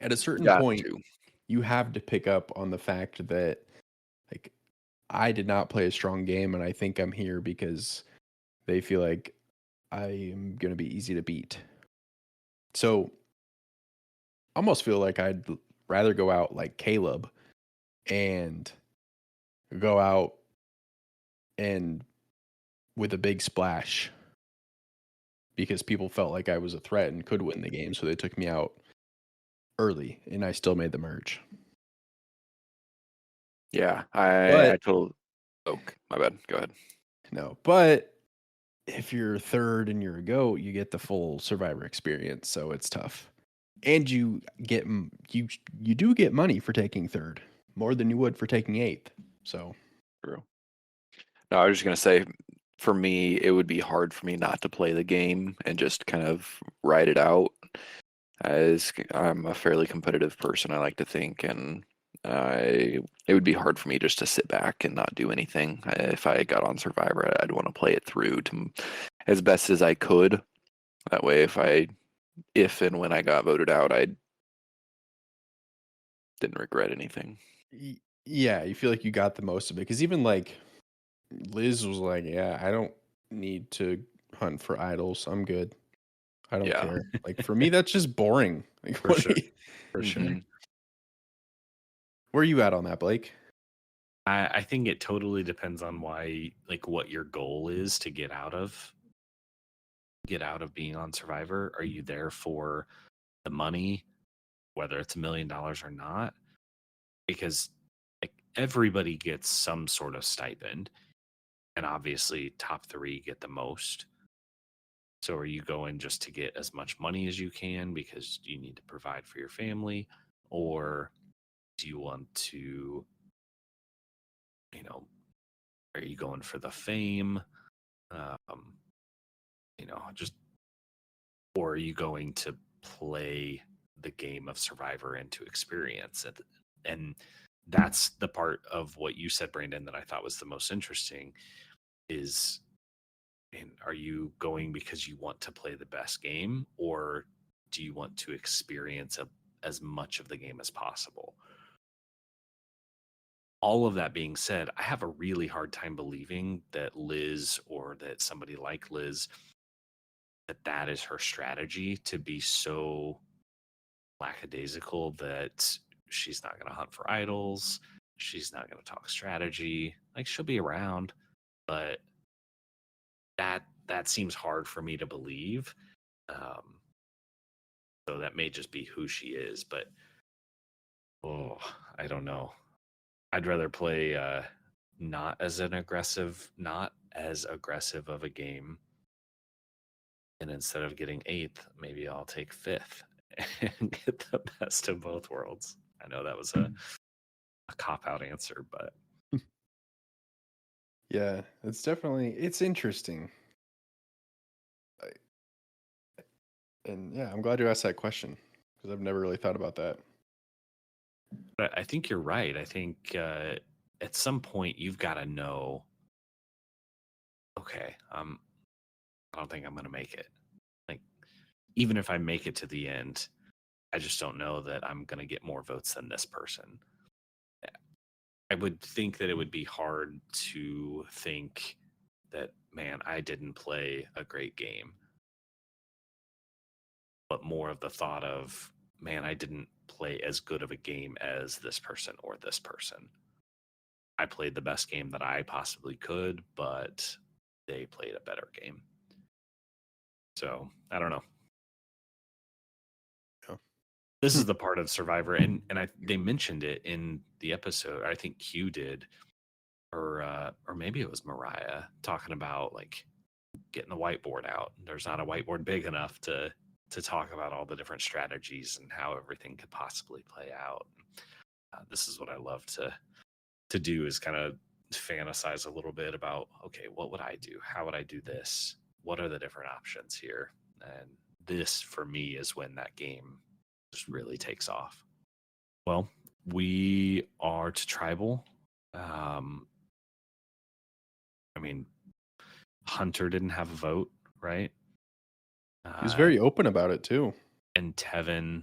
At a certain Got point, to. you have to pick up on the fact that like I did not play a strong game, and I think I'm here because they feel like I am going to be easy to beat. So I almost feel like I'd rather go out like Caleb and go out and with a big splash because people felt like I was a threat and could win the game, so they took me out early, and I still made the merge. Yeah, But I totally. Oh, my bad. Go ahead. no, but if you're third and you're a GOAT, you get the full Survivor experience, so it's tough. And you get you do get money for taking third, more than you would for taking eighth. So True. No, I was just gonna say, for me, it would be hard for me not to play the game and just kind of ride it out. As I'm a fairly competitive person, I like to think, and it would be hard for me just to sit back and not do anything. If I got on Survivor, I'd want to play it through to as best as I could. That way, if and when I got voted out, I didn't regret anything. yeah, you feel like you got the most of it because even like Liz was like, "Yeah, I don't need to hunt for idols. I'm good. I don't Yeah. care." Like for me, that's just boring. Like For what sure. are you- For sure. Mhm. where are you at on that, Blake? I think it totally depends on why, like, what your goal is to get out of being on Survivor. Are you there for the money, whether it's $1 million or not? Because like everybody gets some sort of stipend, and obviously top three get the most. So are you going just to get as much money as you can because you need to provide for your family, or do you want to, you know, are you going for the fame? Um, just, or are you going to play the game of Survivor and to experience it? And that's the part of what you said, Brandon, that I thought was the most interesting is, and are you going because you want to play the best game, or do you want to experience as much of the game as possible? All of that being said, I have a really hard time believing that Liz, or that somebody like Liz, that is her strategy, to be so lackadaisical that she's not going to hunt for idols, she's not going to talk strategy. Like, she'll be around, but that seems hard for me to believe. Um, so that may just be who she is, but oh, I don't know. I'd rather play not as aggressive of a game, and instead of getting eighth, maybe I'll take fifth and get the best of both worlds. I know that was a cop out answer, but Yeah, it's interesting. And yeah, I'm glad you asked that question because I've never really thought about that. I think you're right. I think at some point you've got to know, okay, I don't think I'm going to make it. Like, even if I make it to the end, I just don't know that I'm going to get more votes than this person. I would think that it would be hard to think that, man, I didn't play a great game, but more of the thought of, man, I didn't play as good of a game as this person or this person. I played the best game that I possibly could, but they played a better game. So I don't know. Yeah. This is the part of Survivor, and they mentioned it in the episode. I think Q did, or maybe it was Mariah talking about like getting the whiteboard out. There's not a whiteboard big enough to talk about all the different strategies and how everything could possibly play out. This is what I love to do, is kind of fantasize a little bit about, okay, what would I do? How would I do this? What are the different options here? And this for me is when that game just really takes off. Well, we are to tribal. I mean, Hunter didn't have a vote, right? He was very open about it too. And Tevin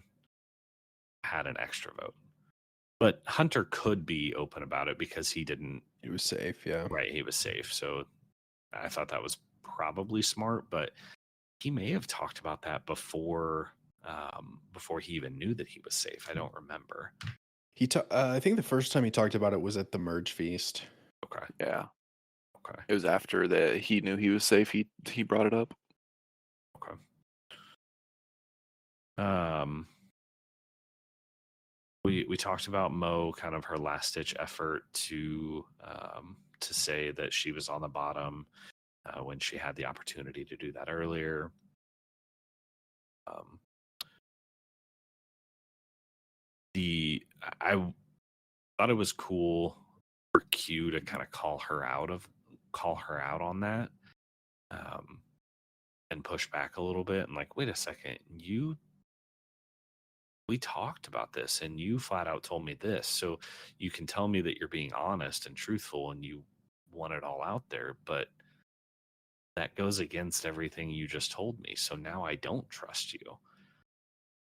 had an extra vote. But Hunter could be open about it because he didn't. He was safe, yeah. Right, he was safe. So I thought that was probably smart, but he may have talked about that before before he even knew that he was safe. I don't remember. I think the first time he talked about it was at the merge feast. Okay. Yeah. Okay. It was after that he knew he was safe. He brought it up. Okay. We talked about Mo, kind of her last ditch effort to say that she was on the bottom when she had the opportunity to do that earlier. I thought it was cool for Q to kind of call her out on that, and push back a little bit and like, wait a second, we talked about this and you flat out told me this, so you can tell me that you're being honest and truthful and you want it all out there, but that goes against everything you just told me, so now I don't trust you.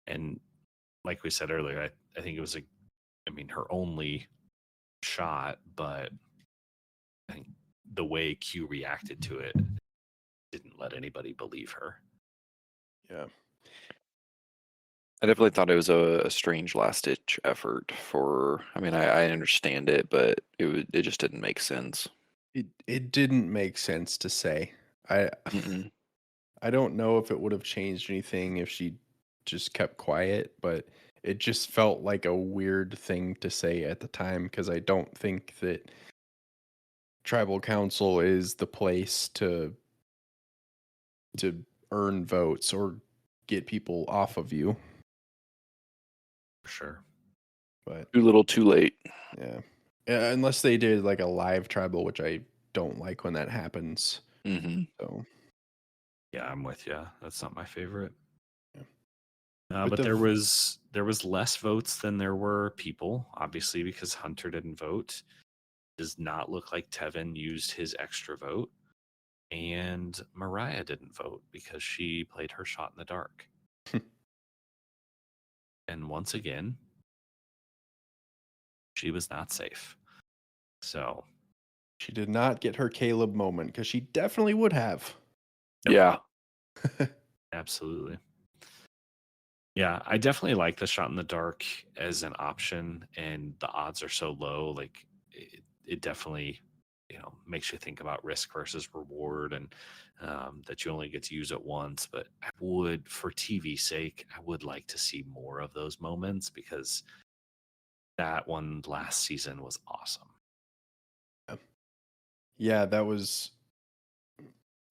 And like we said earlier, I think it was her only shot, but I think the way Q reacted to it didn't let anybody believe her. Yeah. I definitely thought it was a strange last ditch effort for. I mean, I understand it, but it just didn't make sense. It didn't make sense to say. Mm-mm. I don't know if it would have changed anything if she just kept quiet, but it just felt like a weird thing to say at the time because I don't think that tribal council is the place to earn votes or get people off of you. For sure. But Too little, too late. yeah. Unless they did like a live tribal, which I don't like when that happens. Mm-hmm. So Yeah, I'm with you. That's not my favorite. Yeah. But there was less votes than there were people, obviously, because Hunter didn't vote. Does not look like Tevin used his extra vote, and Mariah didn't vote because she played her shot in the dark. And once again, she was not safe. So she did not get her Caleb moment because she definitely would have. Nope. Yeah. Absolutely. Yeah, I definitely like the shot in the dark as an option, and the odds are so low. Like it definitely, makes you think about risk versus reward, and that you only get to use it once. But I would, for TV's sake, I would like to see more of those moments because that one last season was awesome. Yeah, that was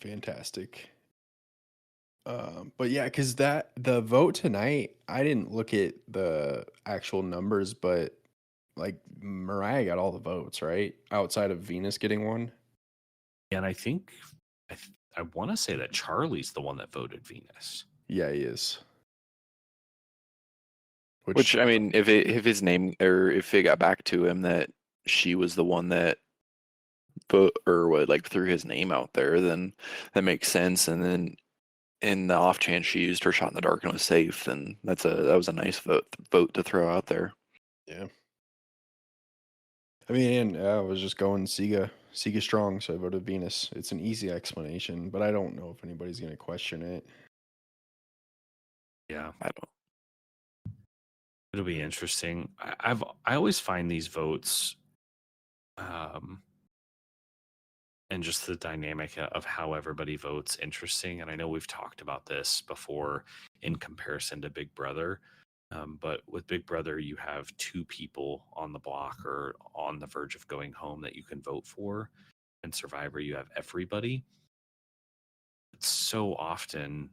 fantastic. But yeah, because the vote tonight, I didn't look at the actual numbers, but like Mariah got all the votes, right? Outside of Venus getting one. And I think I want to say that Charlie's the one that voted Venus. Yeah, he is. Which I mean, if his name or if it got back to him that she was the one that threw his name out there, then that makes sense. And then in the off chance she used her shot in the dark and was safe, then that was a nice vote to throw out there. Yeah. I mean, I was just going Siga strong, so I voted Venus. It's an easy explanation, but I don't know if anybody's going to question it. Yeah, I don't. it'll be interesting. I always find these votes, and just the dynamic of how everybody votes interesting. And I know we've talked about this before in comparison to Big Brother. But with Big Brother, you have two people on the block or on the verge of going home that you can vote for. In Survivor, you have everybody. It's so often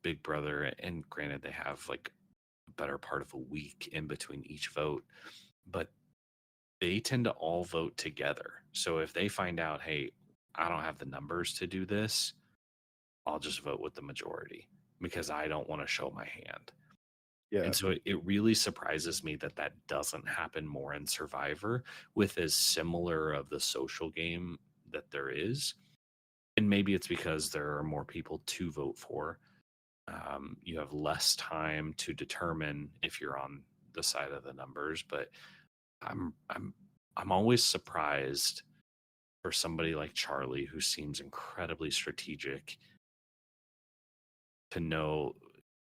Big Brother, and granted, they have like a better part of a week in between each vote, but they tend to all vote together. So if they find out, hey, I don't have the numbers to do this, I'll just vote with the majority because I don't want to show my hand. Yeah. And so it really surprises me that that doesn't happen more in Survivor with as similar of the social game that there is. And maybe it's because there are more people to vote for. You have less time to determine if you're on the side of the numbers, but I'm always surprised for somebody like Charlie, who seems incredibly strategic, to know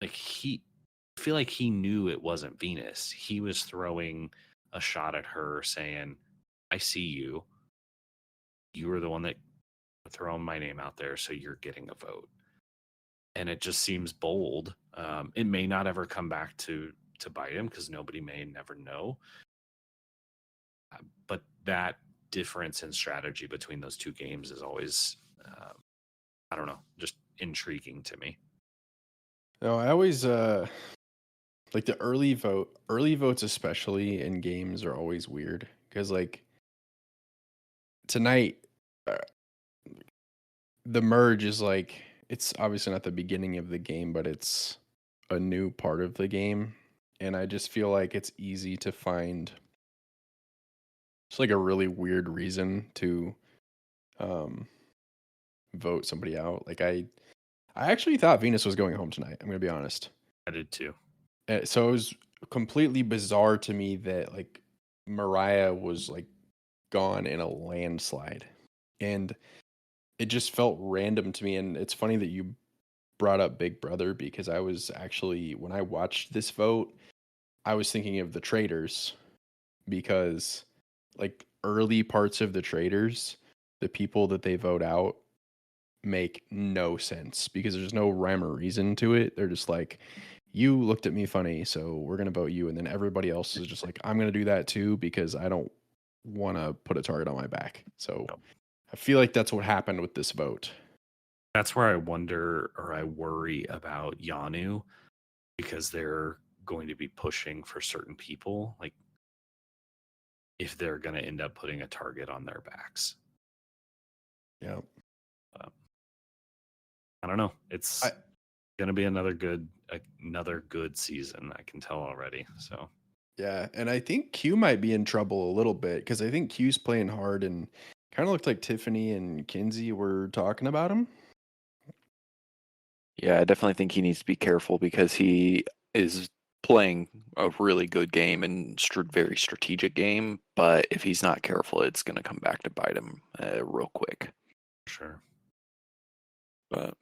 like I feel like he knew it wasn't Venus. He was throwing a shot at her saying, I see you. You were the one that throwing my name out there, so you're getting a vote. And it just seems bold. It may not ever come back to bite him because nobody may never know. But that difference in strategy between those two games is always, I don't know, just intriguing to me. No, I always like the early votes, especially in games, are always weird because like tonight, the merge is like it's obviously not the beginning of the game, but it's a new part of the game, and I just feel like it's easy to find it's like a really weird reason to um vote somebody out. Like I actually thought Venus was going home tonight. I'm gonna be honest. I did too. So it was completely bizarre to me that like Mariah was like gone in a landslide, and it just felt random to me. And it's funny that you brought up Big Brother because I was actually when I watched this vote, I was thinking of the Traders because like early parts of the Traders, the people that they vote out make no sense because there's no rhyme or reason to it. They're just like, you looked at me funny, so we're gonna vote you, and then everybody else is just like, I'm gonna do that too because I don't want to put a target on my back. So Yep. I feel like that's what happened with this vote. That's where I wonder or I worry about Yanu because they're going to be pushing for certain people, like if they're going to end up putting a target on their backs. Yeah. I don't know. It's going to be another good season. I can tell already. So Yeah, and I think Q might be in trouble a little bit because I think Q's playing hard and kind of looked like Tiffany and Kinsey were talking about him. Yeah, I definitely think he needs to be careful because he is playing a really good game and very strategic game. But if he's not careful, it's going to come back to bite him real quick. sure. But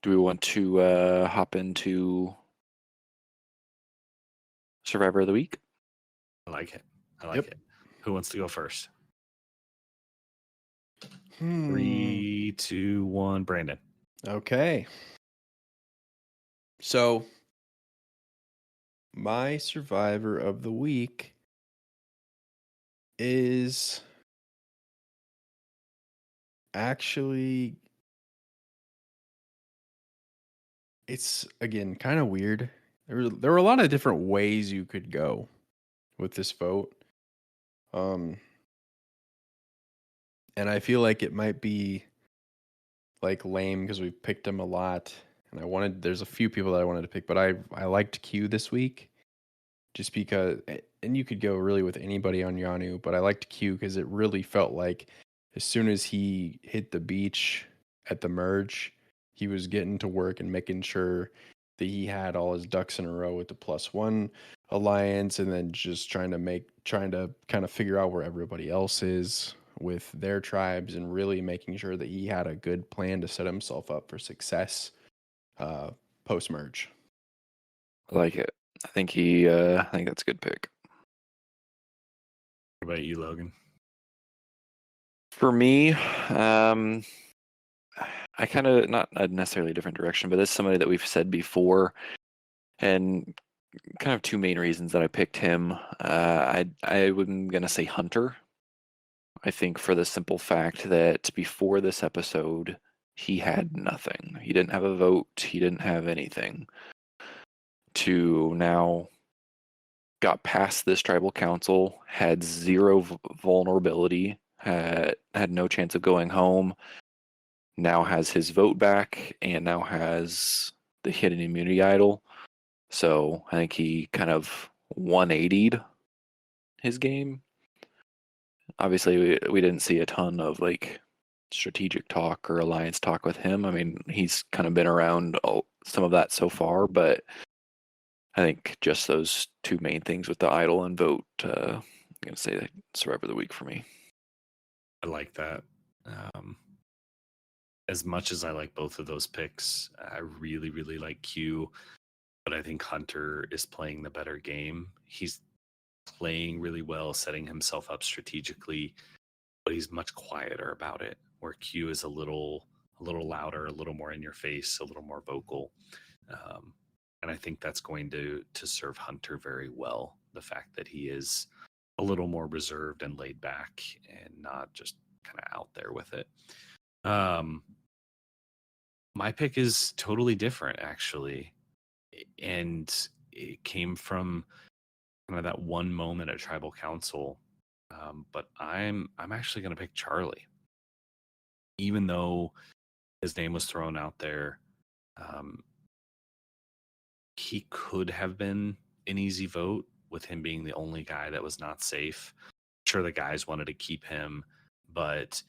do we want to hop into Survivor of the Week? I like it. Yep. it. Who wants to go first? Hmm. 3, 2, 1. Brandon. Okay. So my Survivor of the Week is actually it's again kind of weird. There were a lot of different ways you could go with this vote. And I feel like it might be like lame because we've picked him a lot, and there's a few people that I wanted to pick, but I liked Q this week just because, and you could go really with anybody on Yanu, but I liked Q because it really felt like as soon as he hit the beach at the merge, he was getting to work and making sure that he had all his ducks in a row with the +1 alliance, and then just trying to kind of figure out where everybody else is with their tribes, and really making sure that he had a good plan to set himself up for success post merge. I like it. I think I think that's a good pick. What about you, Logan? For me, I kind of not necessarily a different direction, but this is somebody that we've said before, and kind of two main reasons that I picked him. I'm gonna say Hunter. I think for the simple fact that before this episode, he had nothing. He didn't have a vote. He didn't have anything. To now got past this tribal council, had zero vulnerability, had no chance of going home, now has his vote back, and now has the hidden immunity idol. So I think he kind of 180'd his game. Obviously, we didn't see a ton of like strategic talk or alliance talk with him. I mean, he's kind of been around some of that so far, but I think just those two main things with the idol and vote, I'm going to say that Survivor of the Week for me. I like that. As much as I like both of those picks, I really, really like Q. but I think Hunter is playing the better game. He's playing really well, setting himself up strategically, but he's much quieter about it. Where Q is a little louder, a little more in your face, a little more vocal. And I think that's going to serve Hunter very well. The fact that he is a little more reserved and laid back and not just kind of out there with it. My pick is totally different, actually. And it came from kind of that one moment at Tribal Council. But I'm actually going to pick Charlie. Even though his name was thrown out there, he could have been an easy vote with him being the only guy that was not safe. Sure, the guys wanted to keep him, but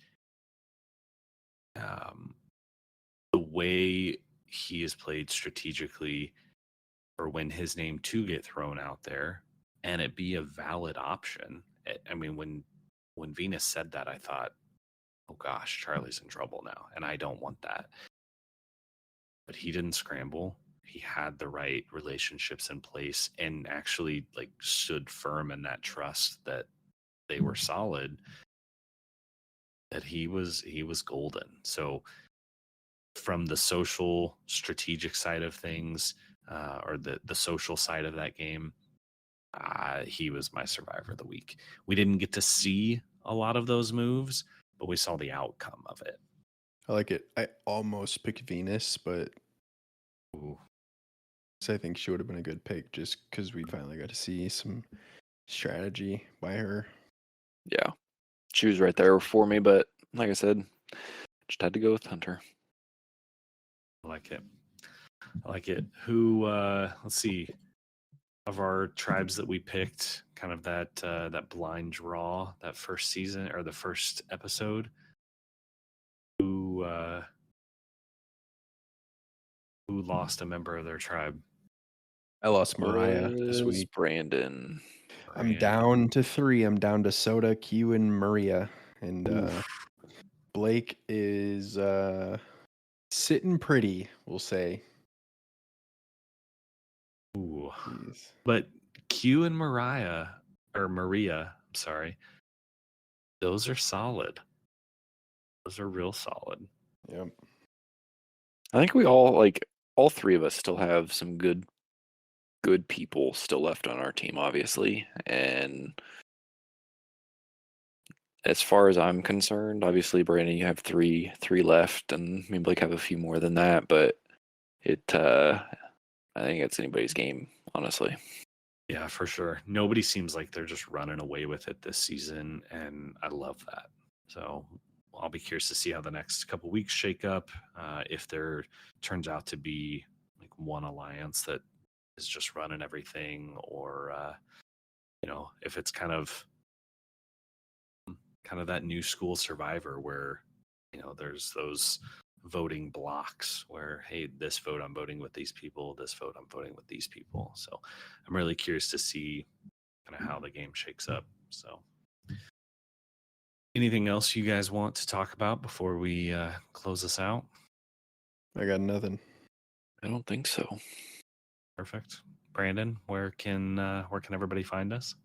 the way he is played strategically for when his name to get thrown out there and it be a valid option. I mean, when Venus said that, I thought, oh gosh, Charlie's in trouble now, and I don't want that. But he didn't scramble. He had the right relationships in place and actually like stood firm in that trust that they were solid, that he was golden. So from the social strategic side of things, or the social side of that game, he was my survivor of the week. We didn't get to see a lot of those moves, but we saw the outcome of it. I like it. I almost picked Venus, but Ooh. I think she would have been a good pick just because we finally got to see some strategy by her. Yeah. She was right there for me, but like I said, just had to go with Hunter. I like it. I like it. Who, let's see, of our tribes that we picked, kind of that blind draw, that first season or the first episode, who lost a member of their tribe? I lost Mariah this Was week. Brandon. I'm down to 3. I'm down to Soda, Q, and Maria. And Blake is sitting pretty, we'll say. Ooh. Jeez. But Q and Maria, I'm sorry, those are solid. Those are real solid. Yep. I think we all three of us still have some good people still left on our team, obviously. And as far as I'm concerned, obviously, Brandon, you have three left, and me and Blake have a few more than that. But I think it's anybody's game, honestly. Yeah, for sure. Nobody seems like they're just running away with it this season, and I love that. So I'll be curious to see how the next couple weeks shake up. If there turns out to be like one alliance that is just running everything, or if it's kind of that new school Survivor where there's those voting blocks where, hey, this vote I'm voting with these people, this vote I'm voting with these people. So I'm really curious to see kind of how the game shakes up. So anything else you guys want to talk about before we close this out? I got nothing. I don't think so. Perfect. Brandon, where can everybody find us?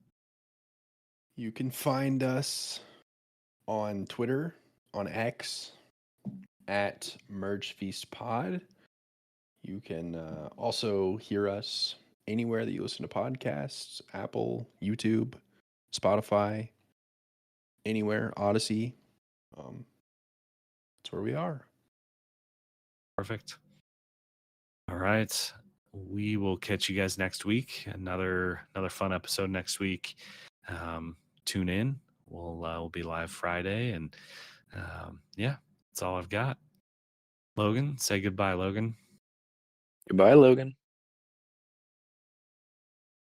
You can find us on Twitter, on X, at Merge Feast Pod. You can also hear us anywhere that you listen to podcasts: Apple, YouTube, Spotify, anywhere, Odyssey. That's where we are. Perfect. All right. We will catch you guys next week. Another fun episode next week. Tune in. We'll be live Friday, and yeah, that's all I've got. Logan, say goodbye, Logan. Goodbye, Logan.